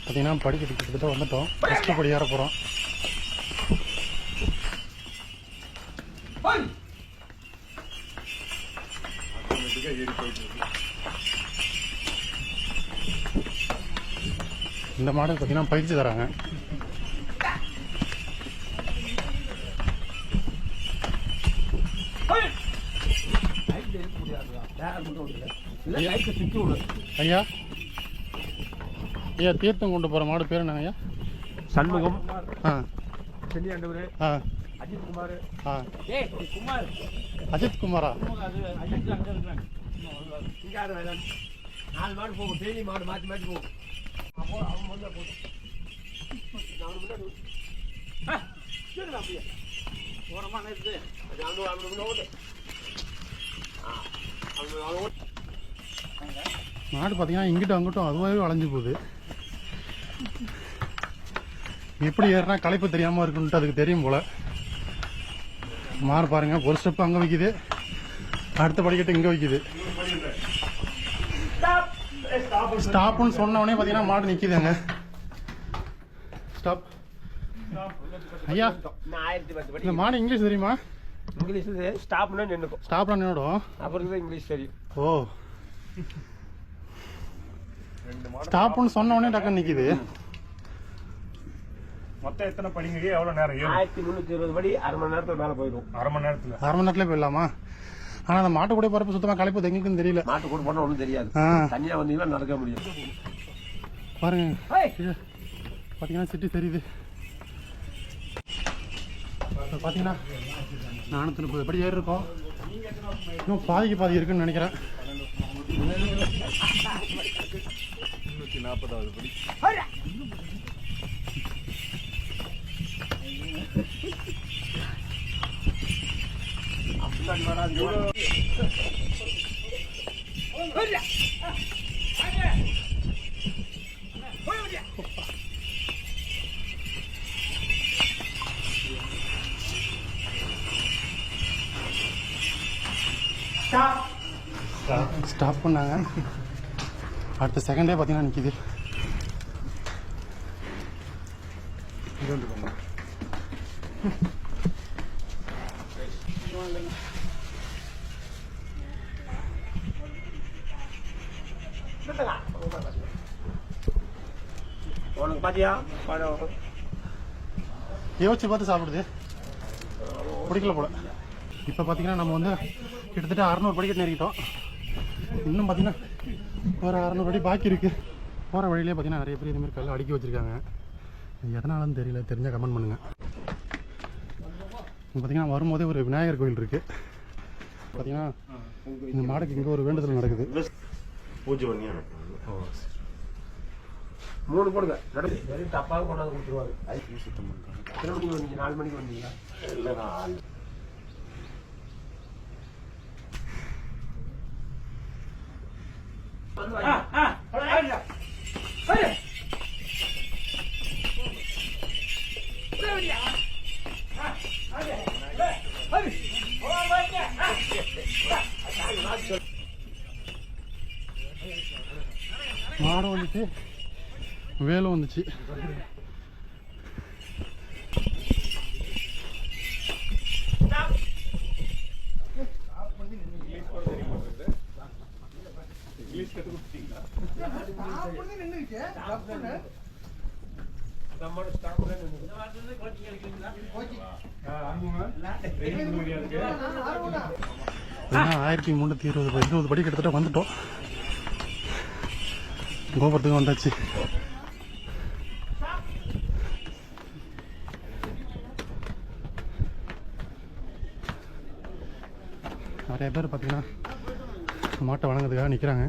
பார்த்தீங்கன்னா படிக்கட்டு கிட்டத்தட்ட வந்துட்டோம். ஃபஸ்ட்டு படி ஏற போகிறோம். இந்த மாடல் பார்த்தீங்கன்னா பயிற்சி தராங்க. ஐயா ஐயா தீர்த்தம் கொண்டு போகிற மாடு பேர் என்னங்க ஐயா? சண்முகம். செல்லியாண்டவர். அஜித் குமார். அஜித் குமாரா? நாலு மாடு போகும். டெய்லி மாடு மாற்றி மாற்றி போகும். மாடு பார்த்தீங்கன்னா இங்கிட்டும் அங்கிட்டும் அதுவாகவே வளைஞ்சு போகுது. எப்படி ஏறினா களைப்பு தெரியாமல் இருக்குன்ட்டு அதுக்கு தெரியும் போல. மாடு பாருங்க, ஒரு ஸ்டெப் அங்கே வைக்குது, அடுத்த படிக்கட்டு இங்கே வைக்குது. ஸ்டாப்னு சொன்னவொடனே பார்த்தீங்கன்னா மாடு நிற்கிதுங்க. ஸ்டாப். ஐயா இந்த மாடு இங்கிலீஷ் தெரியுமா? இங்கிலீஷ் ஸ்டாப்னா நின்றுக்கும். ஸ்டாப்னா நின்றுடும். அப்புறம் இங்கிலீஷ் தெரியும். ஓ, ஸ்டாப்னு சொன்ன உடனே டக்குன்னு நிக்குது. மொத்தம் எத்தனை படிங்க? எவ்வளவு நேரம்? 1320 படி. அரை மணி நேரத்துல மேல போயிடும். அரை மணி நேரத்துல போயிடலாமா? ஆனா அந்த மாட்டு கூட போறப்ப சுத்தமா களைப்பு எங்களுக்கும் தெரியல. மாட்டு கூட போனா ஒன்றும் தெரியாது. தனியா வந்தீங்கன்னா நடக்க முடியும். பாருங்க பாத்தீங்கன்னா சிட்டி தெரியுது. பாத்தீங்கன்னா 430 படி ஏறி இருக்கோம். இன்னும் பாதிக்கு பாதி இருக்குன்னு நினைக்கிறேன். 340வது படி. ஸ்டாப் பண்ணாங்க. அடுத்த செகண்டே பார்த்தீங்கன்னா நிற்கிது. உனக்கு பாத்தியா யோசிச்சு பார்த்து சாப்பிடுது, பிடிக்கல போல. இப்போ பார்த்தீங்கன்னா நம்ம வந்து கிட்டத்தட்ட 600 படிக்கட்டு நெருங்கிட்டோம். இன்னும் பார்த்தீங்கன்னா ஒரு 600 அடி பாக்கி இருக்கு. போகிற வழியிலே பார்த்தீங்கன்னா நிறைய பேர் இதுமாதிரி கல் அடுக்கி வச்சிருக்காங்க. எதனாலன்னு தெரியல, தெரிஞ்சால் கமெண்ட் பண்ணுங்க. பார்த்தீங்கன்னா வரும்போதே ஒரு விநாயகர் கோயில் இருக்கு. பார்த்தீங்கன்னா இந்த மாடுக்கு இங்கே ஒரு வேண்டுதல் நடக்குது. பூஜை பண்ணி 3 போடுங்க. தப்பாக கொண்டாந்து கொடுத்துருவாரு. சுத்தம் பண்ணுறாங்க. எத்தனை மணிக்கு வந்தீங்க? 4 மணிக்கு வந்தீங்க? இல்லைண்ணா மாடு வந்துச்சு, வேலும் வந்துச்சு. ஏன்னா 1320 படி கிட்டத்தட்ட வந்துட்டோம். கோபுரத்துக்கு வந்தாச்சு. நிறைய பேர் பார்த்தீங்கன்னா மாட்டை வணங்குறதுக்காக நிற்கிறாங்க.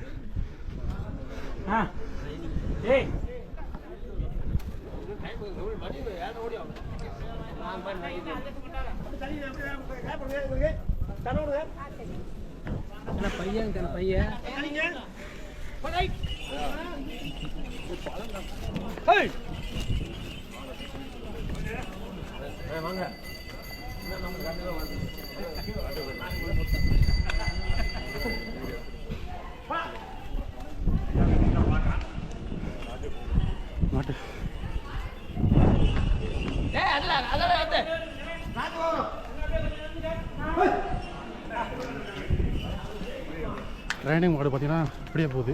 பையன் பையன் வாங்க. மாட்டு ட்ரைனிங் மாடு பார்த்தீங்கன்னா அப்படியே போகுது.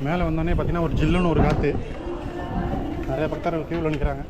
மேலே வந்தோடனே பார்த்தீங்கன்னா ஒரு ஜில்லுன்னு ஒரு காற்று. நிறைய பக்தர்கள் கியூவில் நிற்கிறாங்க.